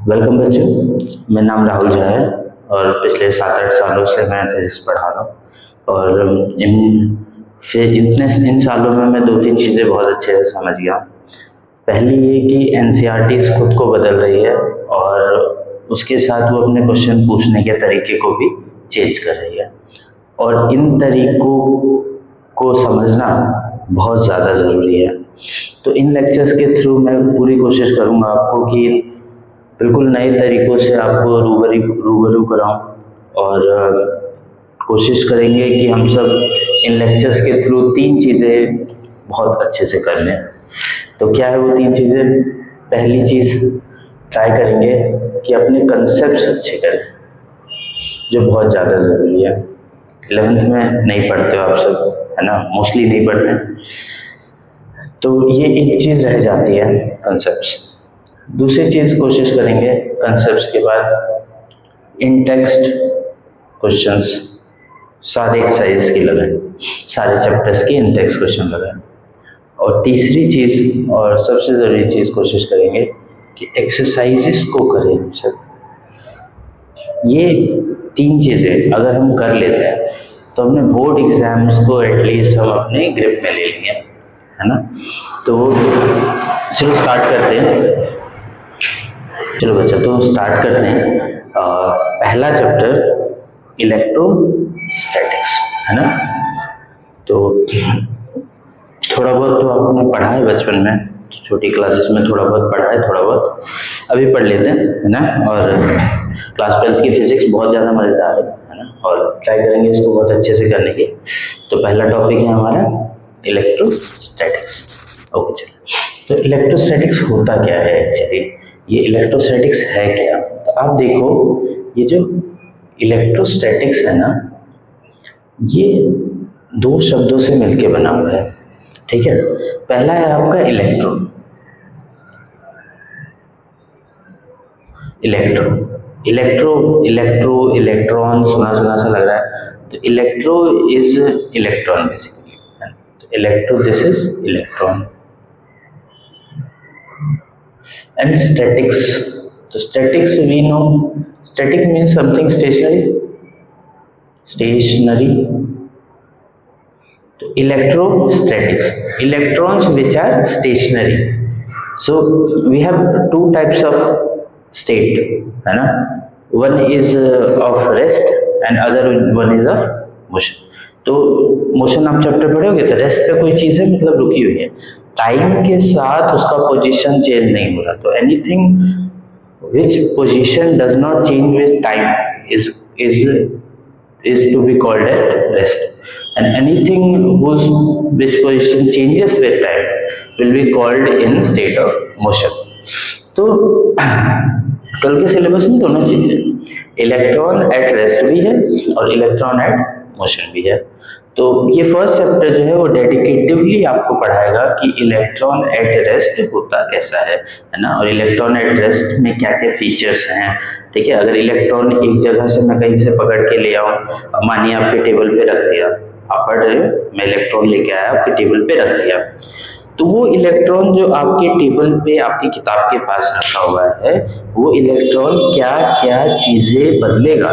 Welcome बच्चों, मेरा नाम राहुल झा है और पिछले 7-8 सालों से मैं फिजिक्स पढ़ा रहा हूँ। और इन सालों में मैं 2-3 चीज़ें बहुत अच्छे से समझ गया हूँ। पहली ये कि एनसीईआरटी खुद को बदल रही है और उसके साथ वो अपने क्वेश्चन पूछने के तरीके को भी चेंज कर रही है, और इन तरीकों को समझना बहुत ज़्यादा ज़रूरी है। तो इन लेक्चर्स के थ्रू मैं पूरी कोशिश करूँगा आपको कि बिल्कुल नए तरीक़ों से आपको रूबरू कराऊँ, और कोशिश करेंगे कि हम सब इन लेक्चर्स के थ्रू 3 चीज़ें बहुत अच्छे से कर लें। तो क्या है वो 3 चीज़ें? पहली चीज़ ट्राई करेंगे कि अपने कंसेप्ट्स अच्छे करें, जो बहुत ज़्यादा ज़रूरी है। 11th में नहीं पढ़ते हो आप सब, है ना, मोस्टली नहीं पढ़ते, तो ये एक चीज़ रह जाती है, कंसेप्ट्स। दूसरी चीज़ कोशिश करेंगे कंसेप्ट्स के बाद इन टेक्स्ट क्वेश्चंस सारे एक्सरसाइज की लगाएं, सारे चैप्टर्स की इन टेक्स्ट क्वेश्चन लगाएं। और तीसरी चीज़ और सबसे ज़रूरी चीज़ कोशिश करेंगे कि एक्सरसाइजेस को करें हम सब। ये 3 चीज़ें अगर हम कर लेते हैं तो अपने बोर्ड एग्जाम्स को एटलीस्ट हम अपने ग्रिप में ले लेंगे, है ना। तो चलो स्टार्ट करते हैं। चलो बच्चा, तो स्टार्ट करते हैं। पहला चैप्टर इलेक्ट्रोस्टैटिक्स, है ना। तो थोड़ा बहुत तो आपने पढ़ा है बचपन में, छोटी क्लासेस में थोड़ा बहुत पढ़ा है, थोड़ा बहुत अभी पढ़ लेते हैं, है ना। और क्लास 12th की फिजिक्स बहुत ज़्यादा मज़ेदार है ना, और ट्राई करेंगे इसको बहुत अच्छे से करने की। तो पहला टॉपिक है हमारा इलेक्ट्रोस्टैटिक्स। ओके, चलो, तो इलेक्ट्रोस्टैटिक्स होता क्या है एक्चुअली? ये इलेक्ट्रोस्टैटिक्स है क्या? तो आप देखो, ये जो इलेक्ट्रोस्टैटिक्स है ना, ये 2 शब्दों से मिलके बना हुआ है, ठीक है। पहला है आपका इलेक्ट्रॉन। इलेक्ट्रॉन सुना सुना सा लग रहा है, तो इलेक्ट्रो इज इलेक्ट्रॉन बेसिकली। तो electro, this is electron. And statics, तो statics we know, static means something stationary. तो electrostatics, electrons which are stationary. So we have 2 types of state, है ना। One is of rest and other one is of motion. तो motion आप chapter पढ़ोगे तो rest पे कोई चीज़ है, मतलब रुकी हुई है, टाइम के साथ उसका पोजीशन चेंज नहीं हो रहा। तो anything which position does not change with time is to be called at rest, and anything which position changes with time will be called in state of motion. तो 12 के syllabus में दोनों चीजें, electron at rest भी है और electron eight motion भी है। तो ये फर्स्ट चैप्टर जो है वो डेडिकेटिवली आपको पढ़ाएगा कि इलेक्ट्रॉन एट रेस्ट होता कैसा है ना, और इलेक्ट्रॉन एट रेस्ट में क्या क्या फीचर्स हैं, ठीक है। अगर इलेक्ट्रॉन एक जगह से मैं कहीं से पकड़ के ले आऊँ, मानिए आपके टेबल पे रख दिया, आप पढ़ रहे हो, मैं इलेक्ट्रॉन लेके आया आपके टेबल पे रख दिया, तो वो इलेक्ट्रॉन जो आपके टेबल पे आपकी किताब के पास रखा हुआ है, वो इलेक्ट्रॉन क्या क्या चीजें बदलेगा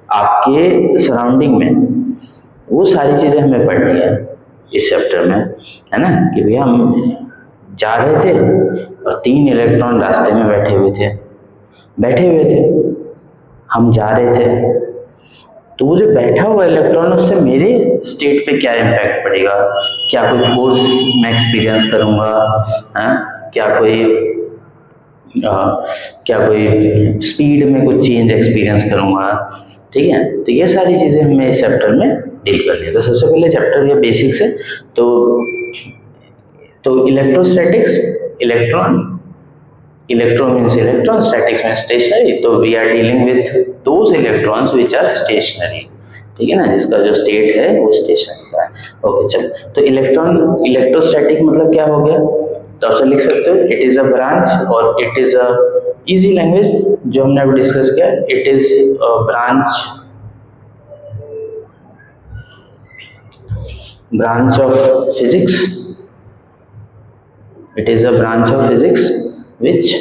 आपके सराउंडिंग में, वो सारी चीजें हमें पढ़नी है इस चैप्टर में, है ना। कि भैया हम जा रहे थे और 3 इलेक्ट्रॉन रास्ते में बैठे हुए थे, हम जा रहे थे, तो वो जो बैठा हुआ इलेक्ट्रॉन, उससे मेरे स्टेट पे क्या इम्पैक्ट पड़ेगा? क्या कोई फोर्स मैं एक्सपीरियंस करूंगा, क्या कोई स्पीड में कुछ चेंज एक्सपीरियंस करूंगा, ठीक है। तो ये सारी चीजें हमें इस चैप्टर में डील करनी है। तो सबसे पहले चैप्टर ये बेसिक्स है। तो electrostatics, electro means electron, statics means stationary. तो we are dealing with those electrons which are stationary, ठीक है ना, जिसका जो स्टेट है वो स्टेशनरी का है। ओके, चलो, तो इलेक्ट्रोस्टैटिक मतलब क्या हो गया? तो आप लिख सकते हो, इट इज अ ब्रांच, और it is a easy language जो हमने अभी डिस्कस किया, it is a branch of physics. It is a branch of physics which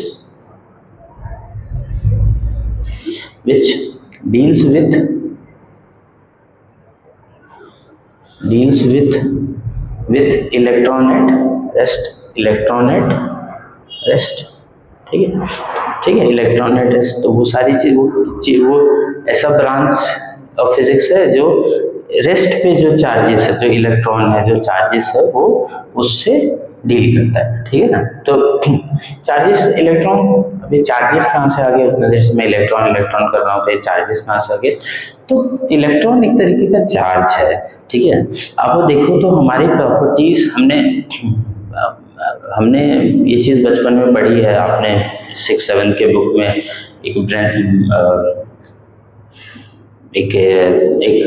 which deals with electron at rest, ठीक है, इलेक्ट्रॉन एट रेस्ट। तो वो सारी चीज वो ऐसा ब्रांच ऑफ फिजिक्स है जो रेस्ट पे जो चार्जेस है, जो इलेक्ट्रॉन है, जो चार्जेस है, वो उससे डील करता है, ठीक है ना। तो चार्जेस इलेक्ट्रॉन, अभी चार्जेस कहाँ से आ गए, उतना देर से मैं इलेक्ट्रॉन कर रहा हूँ, तो चार्जेस कहाँ से आ गए। तो इलेक्ट्रॉन एक तरीके का चार्ज है, ठीक है। अब देखो तो हमारी प्रॉपर्टीज हमने ये चीज़ बचपन में पढ़ी है, आपने 6-7 के बुक में एक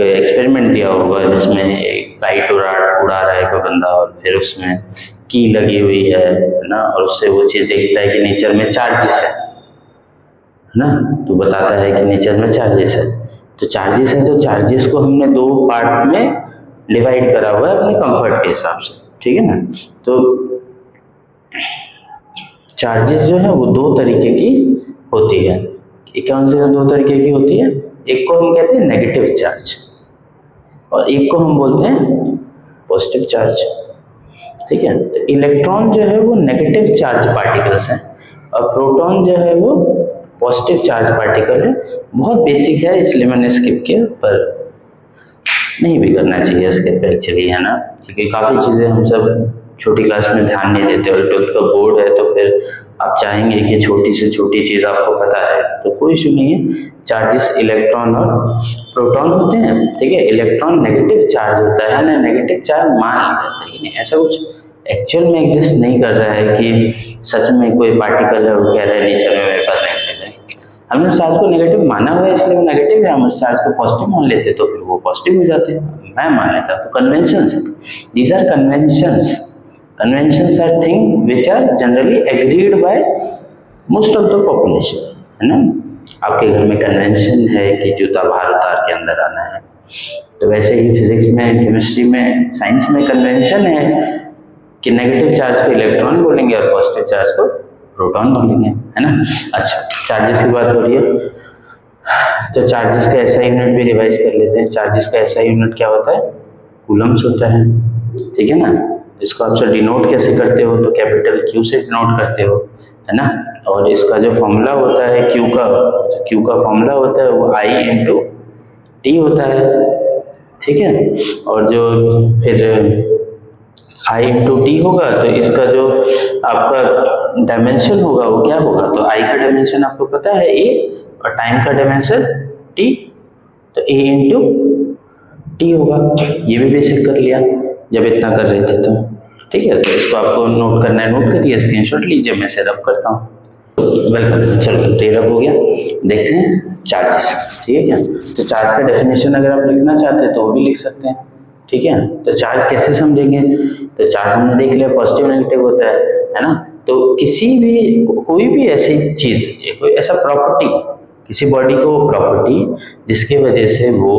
एक्सपेरिमेंट दिया होगा जिसमें एक काइट उड़ा रहा है कोई बंदा, और फिर उसमें की लगी हुई है ना, और उससे वो चीज़ देखता है कि नेचर में चार्जेस है ना, तो बताता है कि नेचर में चार्जेस है। तो चार्जेस है, तो चार्जेस को हमने 2 पार्ट में डिवाइड करा हुआ है अपने कंफर्ट के हिसाब से, ठीक है ना। तो चार्जेस जो है वो 2 तरीके की होती है। कौन सी 2 तरीके की होती है? एक को हम कहते हैं नेगेटिव चार्ज, और एक को हम बोलते हैं पॉजिटिव चार्ज, ठीक है। तो इलेक्ट्रॉन जो है वो नेगेटिव चार्ज पार्टिकल्स हैं, और प्रोटॉन जो है वो पॉजिटिव चार्ज पार्टिकल है। बहुत बेसिक है, इसलिए मैंने स्किप किया, पर नहीं भी करना चाहिए स्किप एक्चुअली, है ना, क्योंकि काफ़ी चीज़ें हम सब छोटी क्लास में ध्यान नहीं देते, और 12th का बोर्ड है तो फिर आप चाहेंगे कि छोटी से छोटी चीज़ आपको पता है, तो कोई इशू नहीं है। चार्जेस इलेक्ट्रॉन और प्रोटॉन होते हैं, ठीक है। इलेक्ट्रॉन नेगेटिव चार्ज होता है ना, नेगेटिव चार्ज मान लिया जाता है, लेकिन ऐसा कुछ एक्चुअल में एग्जिस्ट नहीं कर रहा है कि सच में कोई पार्टिकल है वो कह रहा है नेचर में मेरे पास नेगेटिव है। हमने उस चार्ज को नेगेटिव माना हुआ है, इसलिए वो नेगेटिव है। हम उस चार्ज को पॉजिटिव मान लेते तो फिर वो पॉजिटिव हो जाते हैं। मैं मान लेता, तो conventions, these are conventions are thing which are generally agreed by most of the population, है ना। आपके घर में कन्वेंशन है कि जूता बाहर उतार के अंदर आना है, तो वैसे ही फिजिक्स में, केमिस्ट्री में, साइंस में कन्वेंशन है कि नेगेटिव चार्ज को इलेक्ट्रॉन बोलेंगे और पॉजिटिव चार्ज को प्रोटॉन बोलेंगे, है ना। अच्छा, चार्जेस की बात हो रही है, तो चार्जेस का ऐसा यूनिट भी रिवाइज कर लेते हैं। चार्जेस का ऐसा यूनिट क्या होता है? कूलम्स होता है, ठीक है ना। इसको आप डिनोट कैसे करते हो? तो कैपिटल क्यू से डिनोट करते हो, है ना। और इसका जो फॉर्मूला होता है क्यू का फॉर्मूला होता है वो I इंटू टी होता है, ठीक है। और जो फिर I इंटू टी होगा, तो इसका जो आपका डायमेंशन होगा वो क्या होगा? तो I का डायमेंशन आपको पता है A, और टाइम का डायमेंशन T, तो A इंटू टी होगा। ये भी बेसिक कर लिया जब इतना कर रहे थे तो, ठीक है। तो इसको आपको नोट करना है, नोट करिए, स्क्रीनशॉट लीजिए, मैं इसे रब करता हूँ। वेलकम, चलो तो ये रब हो गया। देखते हैं चार्जेस, ठीक है क्या। तो चार्ज का डेफिनेशन अगर आप लिखना चाहते हैं तो वो भी लिख सकते हैं, ठीक है। तो चार्ज कैसे समझेंगे? तो चार्ज हमने देख लिया पॉजिटिव नेगेटिव होता है ना। तो कोई भी ऐसी चीज, कोई ऐसा प्रॉपर्टी, किसी बॉडी को प्रॉपर्टी जिसकी वजह से वो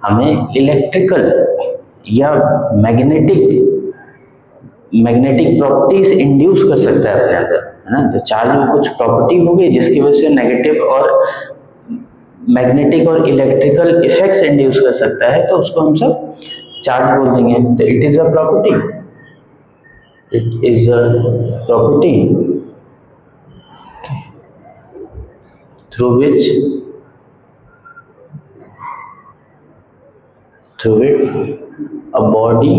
हमें इलेक्ट्रिकल या मैग्नेटिक प्रॉपर्टीज इंड्यूस कर सकता है अपने अंदर, है ना। तो चार्ज में कुछ प्रॉपर्टी होगी जिसकी वजह से नेगेटिव और मैग्नेटिक और इलेक्ट्रिकल इफेक्ट्स इंड्यूस कर सकता है, तो उसको हम सब चार्ज बोल देंगे। तो it is a property through which a body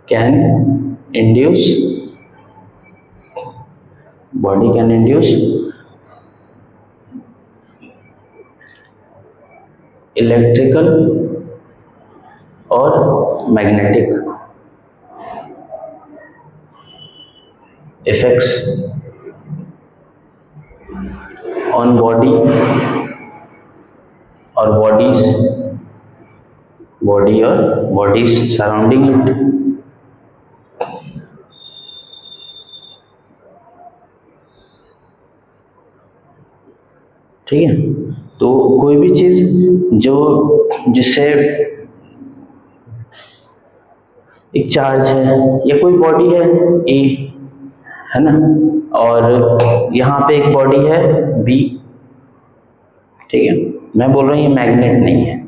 can induce electrical or magnetic effects on body or bodies surrounding it, ठीक है। तो कोई भी चीज जिससे एक चार्ज है या कोई बॉडी है ए, है ना। और यहाँ पे एक बॉडी है बी, ठीक है। मैं बोल रहा हूँ ये मैग्नेट नहीं है,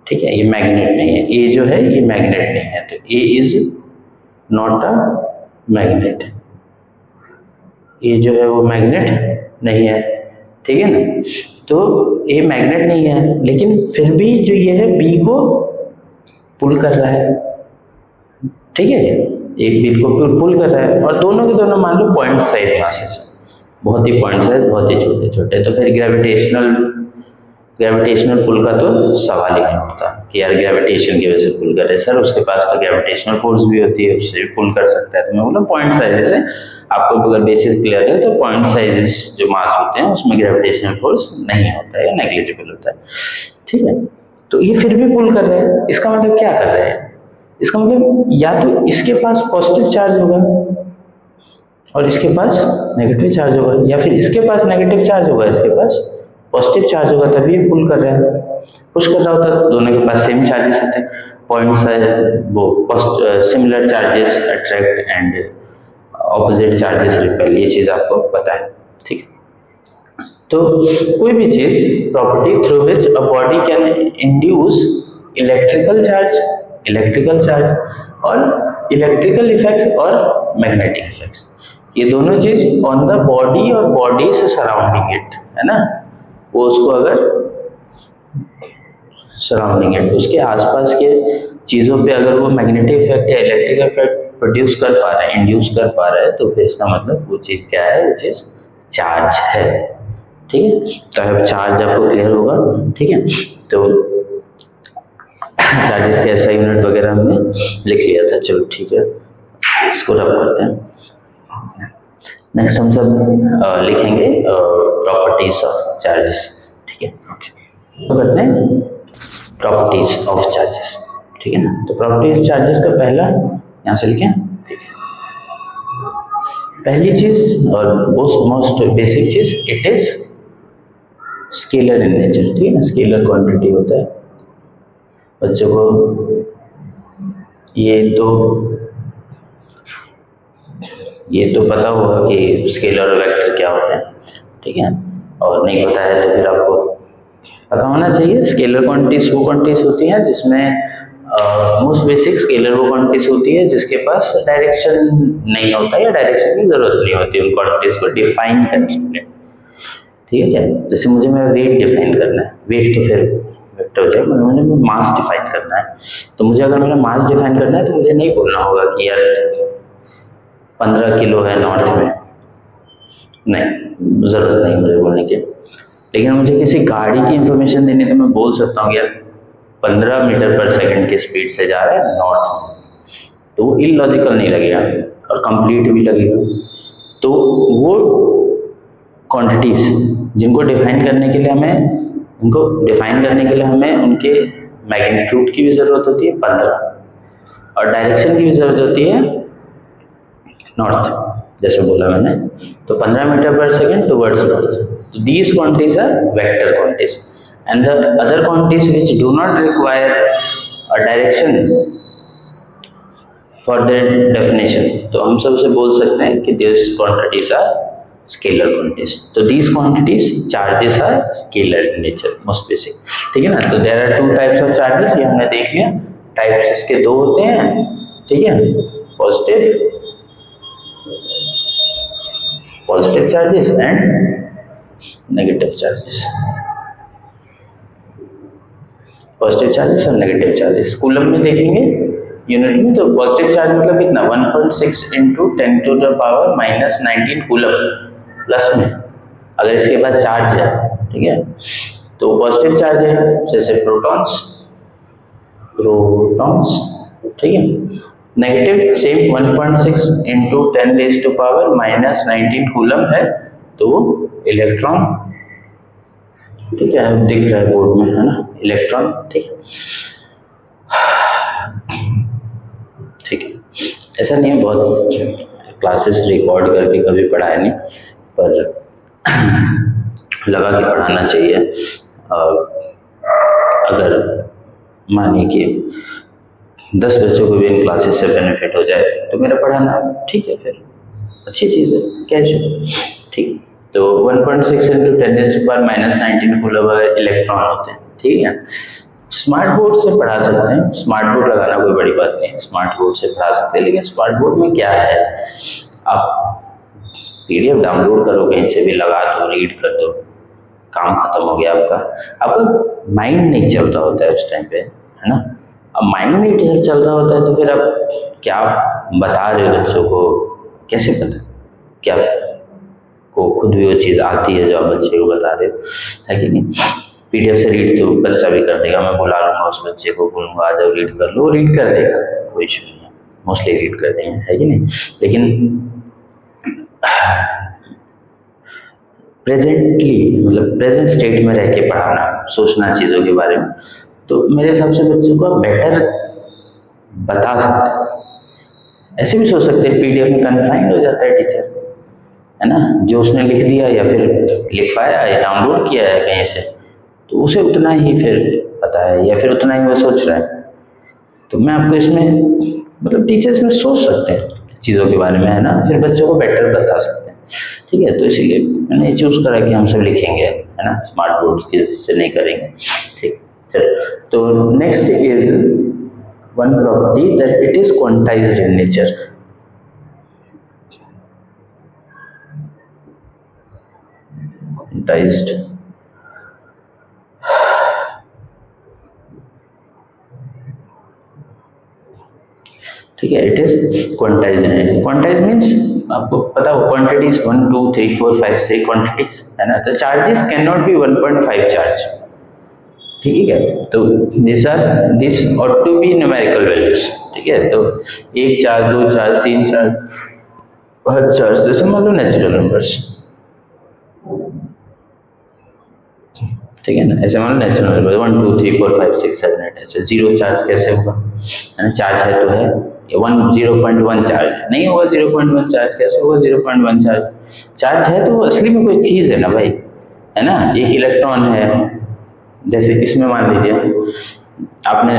ठीक है, ये मैग्नेट नहीं है, ए जो है ये मैग्नेट नहीं है, तो ए इज नॉट अ मैग्नेट, ये जो है वो मैग्नेट नहीं है, ठीक है ना। तो ये मैग्नेट नहीं है, लेकिन फिर भी जो ये है बी को पुल कर रहा है, ठीक है, एक बी को पुल कर रहा है, और दोनों के दोनों मान लो पॉइंट साइज मासेस, बहुत ही पॉइंट साइज, बहुत ही छोटे छोटे, तो फिर ग्रेविटेशनल पुल का तो सवाल ही नहीं उठता कि यार ग्रेविटेशन की वजह से पुल कर रहे, सर उसके पास तो ग्रेविटेशनल फोर्स भी होती है, उससे भी पुल कर सकता है। तो मैं बोला पॉइंट साइजेस है, आपको अगर बेसिस क्लियर है तो पॉइंट साइजेस जो मास होते हैं उसमें ग्रेविटेशनल फोर्स नहीं होता है या नेग्लिजिबल होता है, ठीक है। तो ये फिर भी पुल कर रहे हैं, इसका मतलब क्या कर रहे हैं, इसका मतलब या तो इसके पास पॉजिटिव चार्ज होगा और इसके पास नेगेटिव चार्ज होगा, या फिर इसके पास नेगेटिव चार्ज होगा, इसके पास पॉजिटिव चार्ज होगा, तभी पुल कर रहा है। पुश कर रहा होता है दोनों के पास सेम चार्जेस होते हैं, पॉइंट्स वो similar charges attract and opposite charges repel, ये चीज आपको पता है, ठीक है। तो कोई भी चीज property through which a body can induce electrical charge और इलेक्ट्रिकल इफेक्ट्स और मैग्नेटिक इफेक्ट्स, ये दोनों चीज ऑन द बॉडी और बॉडी से सराउंडिंग इट, है ना, वो उसको अगर सराउंडिंग इट उसके आसपास के चीज़ों पे अगर वो मैग्नेटिक इफेक्ट या इलेक्ट्रिक इफेक्ट प्रोड्यूस कर पा रहा है, इंड्यूस कर पा रहा है, तो फिर इसका मतलब वो चीज़ क्या है, वो चीज़ चार्ज है, ठीक है। तो अब चार्ज आपको क्लियर होगा, ठीक है। तो चार्जेस के ऐसा यूनिट वगैरह हमने लिख लिया था, चलो ठीक है, इसको रब करते हैं। नेक्स्ट हम सब लिखेंगे प्रॉपर्टीज ऑफ चार्जेस, ठीक है, तो करते हैं प्रॉपर्टीज ऑफ चार्जेस, ठीक है ना। तो प्रॉपर्टी ऑफ चार्जेस का पहला यहाँ से लिखें, ठीक है। पहली चीज और मोस्ट बेसिक चीज, it is scalar in nature, ठीक है ना, स्केलर क्वांटिटी होता है। बच्चों को ये तो पता होगा कि स्केलर और वेक्टर क्या होते हैं, ठीक है, और नहीं पता है तो फिर आपको पता होना चाहिए। स्केलर क्वांटिटीज वो क्वांटिटीज होती हैं जिसमें मोस्ट बेसिक स्केलर वो क्वांटिटीज होती है जिसके पास डायरेक्शन नहीं होता या डायरेक्शन की जरूरत नहीं होती उन क्वांटिटीज को डिफाइन करने के लिए, ठीक है क्या। जैसे मुझे मेरा वेट डिफाइन करना है, वेट तो फिर वेक्टर हो जाएगा, मुझे मास डिफाइन करना है, तो मुझे अगर मेरा मास डिफाइन करना है तो मुझे नहीं बोलना होगा कि यार 15 किलो है नॉर्थ में, नहीं, जरूरत नहीं मुझे बोलने की। लेकिन मुझे किसी गाड़ी की इंफॉर्मेशन देनी तो मैं बोल सकता हूँ यार 15 मीटर पर सेकंड की स्पीड से जा रहा है नॉर्थ में, तो वो इलॉजिकल नहीं लगेगा और कंप्लीट भी लगेगा। तो वो क्वांटिटीज जिनको डिफाइन करने के लिए हमें उनके मैग्नीट्यूड की भी जरूरत होती है 15, और डायरेक्शन की भी जरूरत होती है नॉर्थ, जैसे बोला मैंने, तो 15 मीटर पर second towards north. So these quantities are vector quantities, and the other quantities which do not require a direction for their definition, तो हम सब उसे बोल सकते हैं कि these quantities are scalar quantities. तो these quantities charges are scalar in nature, most basic, ठीक है ना। तो there are two types of charges, ये हमने देख लिया, टाइप्स इसके दो होते हैं, ठीक है, positive charges and negative charges, positive charges और नेगेटिव चार्जेस। कूलम में देखेंगे यूनिट में, तो पॉजिटिव चार्ज मतलब कितना, 1.6 into 10 to the power -19 coulomb plus में, अगर इसके पास चार्ज है, ठीक है, तो पॉजिटिव चार्ज है, जैसे प्रोटॉन्स, ठीक है। Negative same 1.6 into 10 raise to power -19 coulomb है, तो वो इलेक्ट्रॉन, ठीक है, दिख रहा है बोर्ड में, है ना, इलेक्ट्रॉन, ठीक है, ठीक है। ऐसा नहीं है, बहुत क्लासेस रिकॉर्ड करके कभी पढ़ाया नहीं, पर लगा के पढ़ाना चाहिए। अगर मानिए कि 10 बच्चों को भी इन क्लासेस से बेनिफिट हो जाए तो मेरा पढ़ाना ठीक है, फिर अच्छी चीज़ है, कैश। ठीक, तो 1.6 इंटू 10⁻⁻19 कूलम इलेक्ट्रॉन होते हैं। ठीक है, स्मार्ट बोर्ड से पढ़ा सकते हैं, स्मार्ट बोर्ड लगाना कोई बड़ी बात नहीं है, स्मार्ट बोर्ड से पढ़ा सकते हैं। लेकिन स्मार्ट बोर्ड में क्या है, आप पीडीएफ डाउनलोड करो, कहीं से भी लगा दो, रीड कर दो, काम खत्म हो गया आपका। आपका माइंड नहीं चल रहा होता है उस टाइम पे, है ना। अब माइंड नहीं चल रहा होता है तो फिर आप क्या बता रहे हो बच्चों को, कैसे पता क्या को खुद भी वो चीज़ आती है जो आप बच्चे को बता रहे हो, है कि नहीं। पीडीएफ से रीड तो बच्चा भी कर देगा, मैं बुला लूँगा उस बच्चे को, बोलूँगा आ जाओ रीड कर लो, रीड कर देगा, कोई इशू नहीं है, मोस्टली रीड कर देंगे, है कि नहीं। लेकिन प्रेजेंटली मतलब प्रेजेंट स्टेट में रह के पढ़ाना, सोचना चीज़ों के बारे में, तो मेरे हिसाब से बच्चों को बेटर बता सकते हैं। ऐसे भी सोच सकते हैं, पीडीएफ में कन्फाइंड हो जाता है टीचर, है ना, जो उसने लिख दिया या फिर लिखवाया या डाउनलोड किया है कहीं से, तो उसे उतना ही फिर पता है या फिर उतना ही वो सोच रहा है। तो मैं आपको इसमें मतलब टीचर्स में सोच सकते हैं चीज़ों के बारे में, है ना, फिर बच्चों को बेटर बता सकते हैं। ठीक है, तो इसीलिए मैंने ये चूज़ करा कि हम सब लिखेंगे, है ना, स्मार्ट बोर्ड की से नहीं करेंगे। ठीक, चलो, तो next is one property that it is quantized in nature. Quantized, ठीक है, it is quantized energy. Quantize means आपको पता हो क्वांटिटीज 1 2 3 4 5 6 क्वांटिटीज, है ना। तो charges can not be 1.5 charge, ठीक है। तो this ought to be numerical values, ठीक है। तो 1 चार्ज 2 चार्ज 3 चार्ज, हर चार्ज जैसे मान लो नेचुरल नंबर्स, ठीक है ना, ऐसे मान लो नेचुरल नंबर 1 2 3 4 5 6 7 8, ऐसे 0 चार्ज कैसे होगा, है ना। चार्ज है तो है, 0.1 चार्ज नहीं होगा, 0.1 चार्ज कैसे होगा, 0.1 चार्ज है तो असली में कोई चीज़ है ना भाई, है ना। एक इलेक्ट्रॉन है, जैसे इसमें मान लीजिए आपने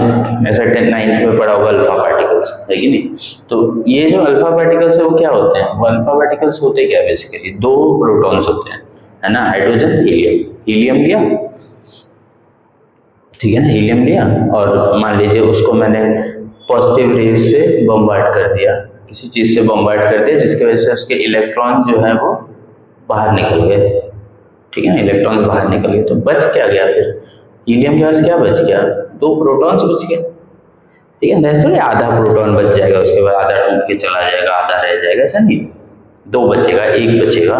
ऐसा 9th में पढ़ा होगा अल्फा पार्टिकल्स, है कि नहीं। तो ये जो अल्फा पार्टिकल्स है वो क्या होते हैं, वो अल्फा पार्टिकल्स होते क्या है, बेसिकली 2 प्रोटॉन्स होते हैं, है ना, हाइड्रोजन हीलियम। हीलियम लिया, ठीक है ना, हीलियम लिया और मान लीजिए उसको मैंने पॉजिटिव रेज से बम्बार्ड कर दिया, किसी चीज़ से बम्बार्ड कर दिया जिसकी वजह से उसके इलेक्ट्रॉन जो है वो बाहर निकल गए, ठीक है ना, इलेक्ट्रॉन बाहर निकल गए। तो बच क्या गया, फिर हीलियम के पास क्या बच गया, 2 प्रोटॉन्स बच गए, ठीक है। ऐसा थोड़ी आधा प्रोटॉन बच जाएगा, उसके बाद आधा टूट के चला जाएगा, आधा रह जाएगा, ऐसा नहीं। 2 बचेगा, 1 बचेगा,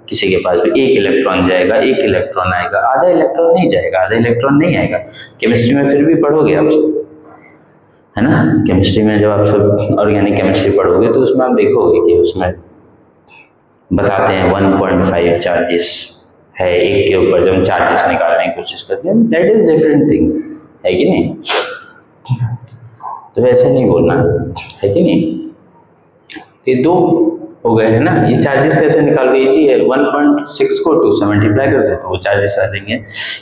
किसी के पास भी 1 इलेक्ट्रॉन जाएगा, 1 इलेक्ट्रॉन आएगा, आधा इलेक्ट्रॉन नहीं जाएगा, आधा इलेक्ट्रॉन नहीं आएगा। केमिस्ट्री में फिर भी पढ़ोगे आप सब, है ना। केमिस्ट्री में जब आप सब ऑर्गेनिक केमिस्ट्री पढ़ोगे तो उसमें आप देखोगे कि उसमें बताते हैं 1.5 चार्जेस है एक के ऊपर, जब हम चार्जेस निकालने की कोशिश करते हैं, दैट इज डिफरेंट थिंग, है कि नहीं। तो ऐसे नहीं बोलना, है कि नहीं। ये 2 हो गए, है ना। ये चार्जेस कैसे निकालोगे, इजी है, 1.6 को 2 से मल्टीप्लाई कर दे तो वो चार्जेस आ जाएंगे,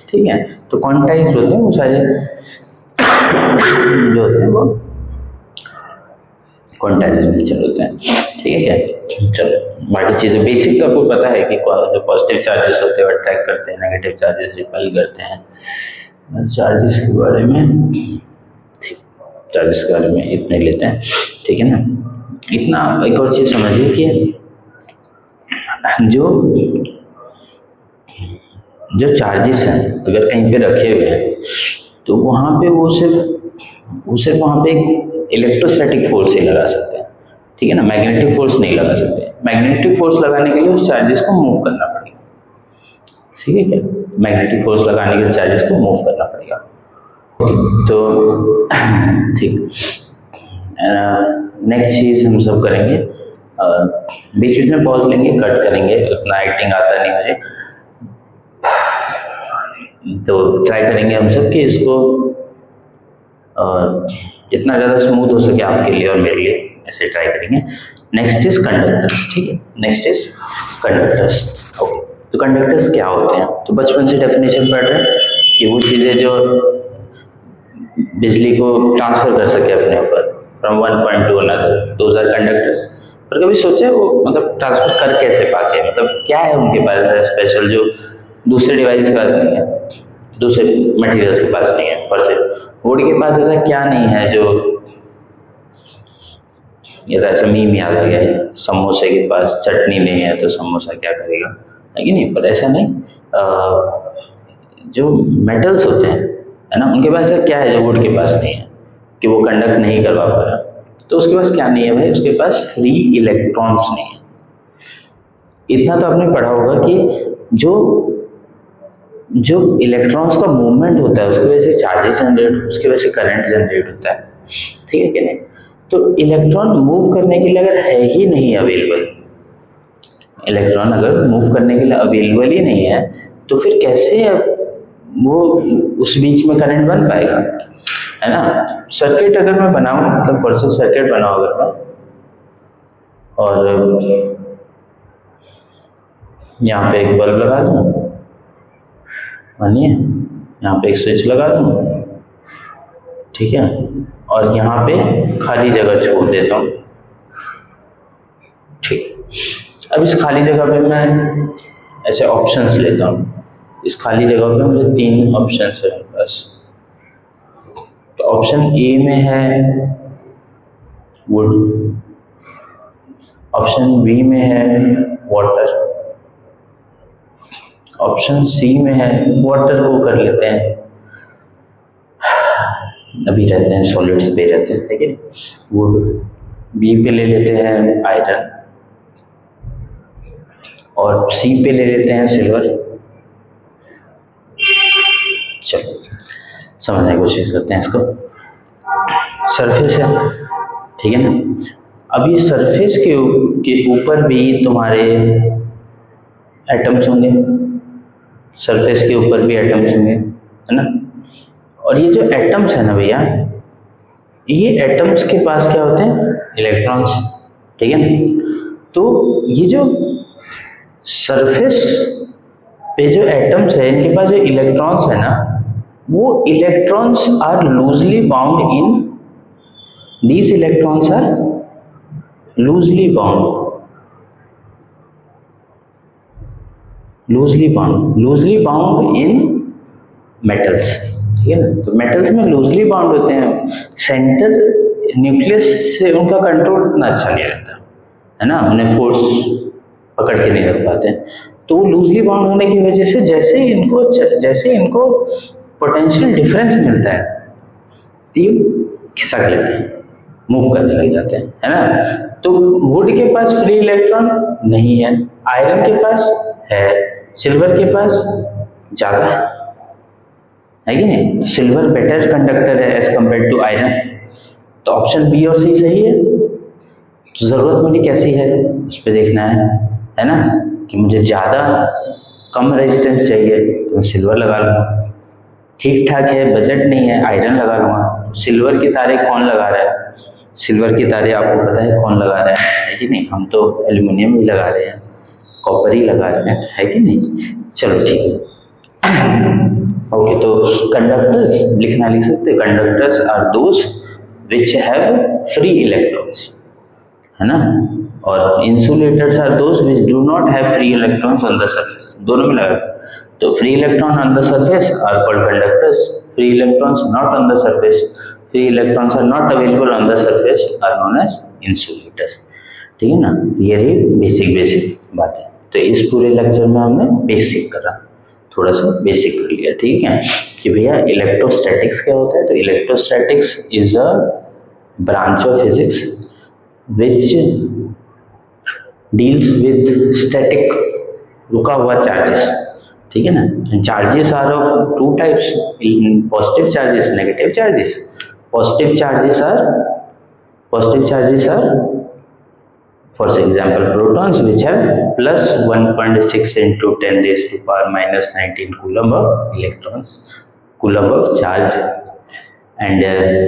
ठीक है। तो क्वांटाइज्ड होते हैं वो सारे जो होते हैं वो क्वांटाइज्ड नेचर होते हैं, ठीक है क्या। चलो, बाकी चीज़ें बेसिक तो आपको पता है कि जो पॉजिटिव चार्जेस होते हैं वो अट्रैक्ट करते हैं, नेगेटिव चार्जेस रिपेल करते हैं। चार्जेस के बारे में चार्जेस के बारे में इतने लेते हैं, ठीक है ना। इतना एक और चीज़ समझिए कि जो चार्जेस हैं अगर कहीं पे रखे हुए हैं तो वहाँ पे वो सिर्फ वहाँ पे इलेक्ट्रोस्टैटिक फोर्स ही लगा सकते हैं, ठीक है ना, मैग्नेटिक फोर्स नहीं लगा सकते। मैग्नेटिक फोर्स लगाने के लिए उस चार्जेस को मूव करना पड़ेगा, ठीक है क्या। मैग्नेटिक फोर्स लगाने के लिए चार्जेस को मूव करना पड़ेगा, तो ठीक। नेक्स्ट चीज़ हम सब करेंगे, बीच बीच में पॉज लेंगे, कट करेंगे, उतना एक्टिंग आता नहीं मुझे, तो ट्राई करेंगे हम सब कि इसको जितना ज़्यादा स्मूथ हो सके आपके लिए और मेरे लिए, ऐसे ट्राई करेंगे। नेक्स्ट इज कंडक्टर्स, ठीक है, नेक्स्ट इज कंडक्टर्स। ओके, तो कंडक्टर्स क्या होते हैं, तो बचपन से डेफिनेशन पढ़ रहे हैं कि वो चीज़ें जो बिजली को ट्रांसफर कर सके अपने ऊपर from one point to another, those are conductors. पर कभी सोचा है वो मतलब ट्रांसफर कर कैसे पाते हैं, मतलब क्या है उनके पास स्पेशल जो दूसरे डिवाइस के पास नहीं है, दूसरे मटेरियल्स के पास नहीं है। पर से वुड के पास ऐसा क्या नहीं है जो, ये तो ऐसा मीम याद आ गया है, समोसे के पास चटनी नहीं है तो समोसा क्या करेगा, है कि नहीं। पर ऐसा नहीं, जो मेटल्स होते हैं, है ना, उनके पास ऐसा क्या है जो वुड के पास नहीं है कि वो कंडक्ट नहीं करवा पा रहा। तो उसके पास क्या नहीं है भाई, उसके पास फ्री इलेक्ट्रॉन्स नहीं है। इतना तो आपने पढ़ा होगा कि जो जो इलेक्ट्रॉन्स का मूवमेंट होता है उसकी वजह से चार्जेस जनरेट, उसकी वजह से करंट जनरेट होता है, ठीक है कि नहीं। तो इलेक्ट्रॉन मूव करने के लिए अगर है ही नहीं अवेलेबल, इलेक्ट्रॉन अगर मूव करने के लिए अवेलेबल ही नहीं है तो फिर कैसे वो उस बीच में करंट बन पाएगा, है ना। सर्किट अगर मैं बनाऊं, मतलब परसों सर्किट बनाऊं अगर मैं, और यहाँ पे एक बल्ब लगा दूं, मानिए यहाँ पे एक स्विच लगा दूं, ठीक है, और यहाँ पे खाली जगह छोड़ देता हूँ, ठीक। अब इस खाली जगह पे मैं ऐसे ऑप्शंस लेता हूँ। इस खाली जगह पे मुझे 3 ऑप्शंस है बस। तो ऑप्शन ए में है वुड, ऑप्शन बी में है वाटर, ऑप्शन सी में है, वाटर को कर लेते हैं, अभी रहते हैं सॉलिड्स पे रहते हैं, ठीक है। वुड, बी पे ले लेते हैं आयरन, और सी पे ले लेते हैं सिल्वर। चलो समझने की कोशिश करते हैं इसको। सरफेस है, ठीक है ना। अब ये सरफेस के ऊपर भी तुम्हारे एटम्स होंगे, सरफेस के ऊपर भी एटम्स होंगे, है ना। और ये जो एटम्स है ना भैया, ये एटम्स के पास क्या होते हैं, इलेक्ट्रॉन्स, ठीक है ना। तो ये जो सरफेस पे जो एटम्स है इनके पास जो इलेक्ट्रॉन्स है ना, वो electrons are loosely bound in, these electrons are loosely bound, loosely bound in metals, ठीक है ना। तो मेटल्स में लूजली बाउंड होते हैं, सेंटर न्यूक्लियस से उनका कंट्रोल इतना अच्छा नहीं रहता, है ना, उन्हें फोर्स पकड़ के नहीं रख पाते। तो वो लूजली बाउंड होने की वजह से जैसे इनको पोटेंशियल डिफरेंस मिलता है तो ये खिसक लेते हैं, मूव करने लग जाते हैं, है ना। तो वुड के पास फ्री इलेक्ट्रॉन नहीं है, आयरन के पास है, सिल्वर के पास ज्यादा है कि नहीं। सिल्वर बेटर कंडक्टर है एज कंपेयर टू आयरन। तो ऑप्शन बी और सी सही है। तो जरूरत मुझे कैसी है उस पर देखना है ना, कि मुझे ज़्यादा कम रेजिस्टेंस चाहिए तो मैं सिल्वर लगा लूँगा, ठीक ठाक है बजट नहीं है आयरन लगा लूँगा। सिल्वर की तारें कौन लगा रहा है, सिल्वर की तारें आपको पता है कौन लगा रहा है कि नहीं, हम तो एल्युमिनियम ही लगा रहे हैं, कॉपर ही लगा रहे हैं, है कि नहीं। चलो ठीक है, ओके। तो कंडक्टर्स लिखना लिख सकते, conductors are those which have free electrons, है ना, और insulators are those which do not have free electrons on the surface, दोनों में लगा। तो free electron on the surface are called conductors, free electrons not on the surface, free electrons are not available on the surface are known as insulators, ठीक है ना। ये रही basic बात है। तो इस पूरे लेक्चर में हमने बेसिक करा, थोड़ा सा बेसिक कर लिया, ठीक है, कि भैया इलेक्ट्रोस्टैटिक्स क्या होता है। तो electrostatics is a branch of physics which deals with static रुका हुआ चार्जेस, ठीक है ना। Charges are of 2 types, positive charges, negative charges. Positive charges are for example protons which have plus 1.6 into 10 raised to power minus 19 coulomb of electrons, coulomb of charge, and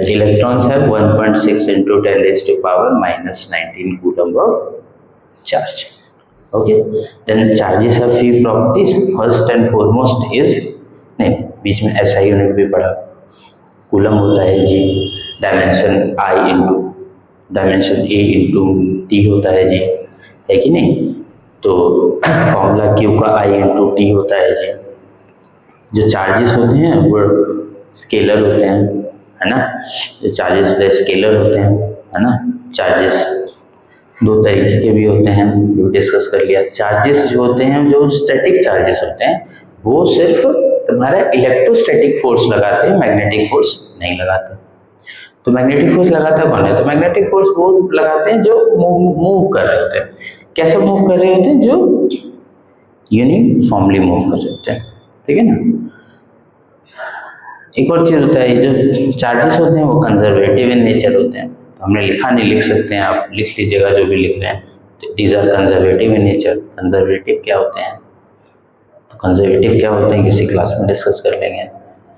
electrons have 1.6 into 10 raised to power minus 19 coulomb of charge. Okay, then charges have few properties. First and foremost is, नहीं बीच में SI unit भी पढ़ा, coulomb होता है जी, dimension I into dimension A into T होता है जी, है कि नहीं। तो फॉर्मूला क्यू का आई इंटू टी होता है जी। जो चार्जेस होते हैं वो स्केलर होते हैं, है ना। जो चार्जेस होते हैं स्केलर होते हैं, है ना। चार्जेस दो तरीके के भी होते हैं, जो डिस्कस कर लिया। चार्जेस जो होते हैं, जो स्टैटिक चार्जेस होते हैं, वो सिर्फ तुम्हारा इलेक्ट्रोस्टैटिक फोर्स लगाते हैं, मैग्नेटिक फोर्स नहीं लगाते। तो मैग्नेटिक फोर्स लगाता कौन है? तो मैग्नेटिक फोर्स वो लगाते हैं जो मूव कर रहे होते हैं। कैसे मूव कर रहे होते हैं? जो यूनिफॉर्मली मूव कर रहे होते हैं, ठीक है ना। एक और चीज होता है, जो चार्जेस होते हैं वो कंजर्वेटिव इन नेचर होते हैं। तो हमने लिखा नहीं, लिख सकते हैं, आप लिख लीजिएगा जो भी लिख रहे हैं। तो these are conservative in nature. Conservative क्या होते हैं? तो कंजर्वेटिव क्या होते हैं किसी क्लास में डिस्कस कर लेंगे,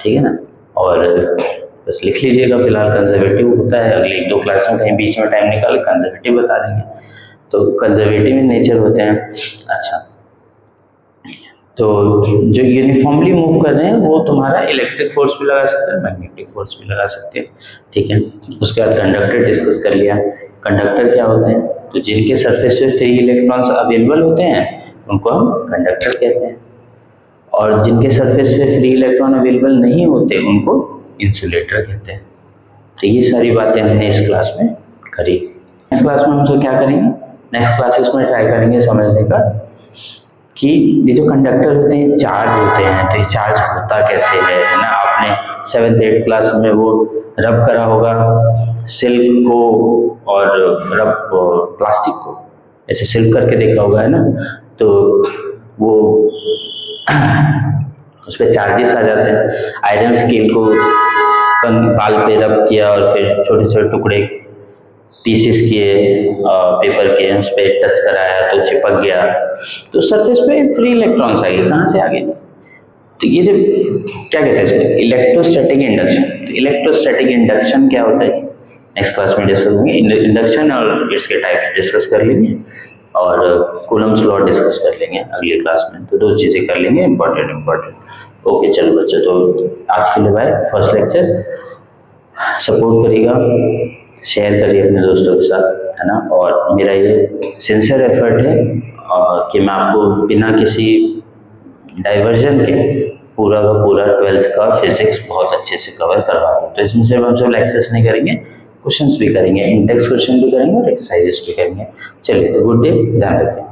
ठीक है ना। और बस लिख लीजिएगा, फिलहाल कंजर्वेटिव होता है, अगली एक दो क्लास में कहीं बीच में टाइम निकाल कंजर्वेटिव बता देंगे। तो कंजर्वेटिव इन नेचर होते हैं। अच्छा, तो जो यूनिफॉर्मली मूव कर रहे हैं वो तुम्हारा इलेक्ट्रिक फोर्स भी लगा सकते हैं, मैग्नेटिक फोर्स भी लगा सकते हैं, ठीक है। उसके बाद कंडक्टर डिस्कस कर लिया। कंडक्टर क्या होते हैं? तो जिनके सरफेस पे फ्री इलेक्ट्रॉन्स अवेलेबल होते हैं उनको हम कंडक्टर कहते हैं, और जिनके सरफेस पे फ्री इलेक्ट्रॉन अवेलेबल नहीं होते उनको इंसुलेटर कहते हैं। तो ये सारी बातें हमने इस क्लास में करी। नेक्स्ट क्लास में हम क्या करेंगे? नेक्स्ट क्लासेस में ट्राई करेंगे समझने का कि ये जो कंडक्टर होते हैं चार्ज होते हैं, तो ये चार्ज होता कैसे है ना। आपने 7th 8th क्लास में वो रब करा होगा सिल्क को और रब प्लास्टिक को, ऐसे सिल्क करके देखा होगा, है ना। तो वो उस पर चार्जेस आ जाते हैं। आयरन स्केल को बाल पे रब किया और फिर छोटे छोटे टुकड़े पीसेस किए पेपर के, उस पर टच कराया तो चिपक गया, तो सरफेस पे फ्री इलेक्ट्रॉन्स आ गए। कहाँ से आ गए? तो ये जो क्या कहते हैं इसको? Electrostatic induction. तो इलेक्ट्रोस्टैटिक इंडक्शन क्या होता है? नेक्स्ट क्लास में डिस्कस होंगे। इंडक्शन और इसके टाइप्स डिस्कस कर लेंगे और कूलम्स लॉ डिस्कस कर लेंगे अगली क्लास में। तो दो चीज़ें कर लेंगे इंपॉर्टेंट। ओके चलो बच्चों, तो आज के लिए बाय। फर्स्ट लेक्चर सपोर्ट करिएगा, शेयर करिए अपने दोस्तों के साथ, है ना। और मेरा ये सिंसियर एफर्ट है कि मैं आपको बिना किसी डाइवर्जन के पूरा का पूरा 12th का फिजिक्स बहुत अच्छे से कवर करवा दूँ। तो इसमें सिर्फ हम सब लेक्चर्स नहीं करेंगे, क्वेश्चंस भी करेंगे, इंडेक्स क्वेश्चन भी करेंगे और एक्सरसाइजेस भी करेंगे। चलिए, तो गुड डे, ध्यान रखें।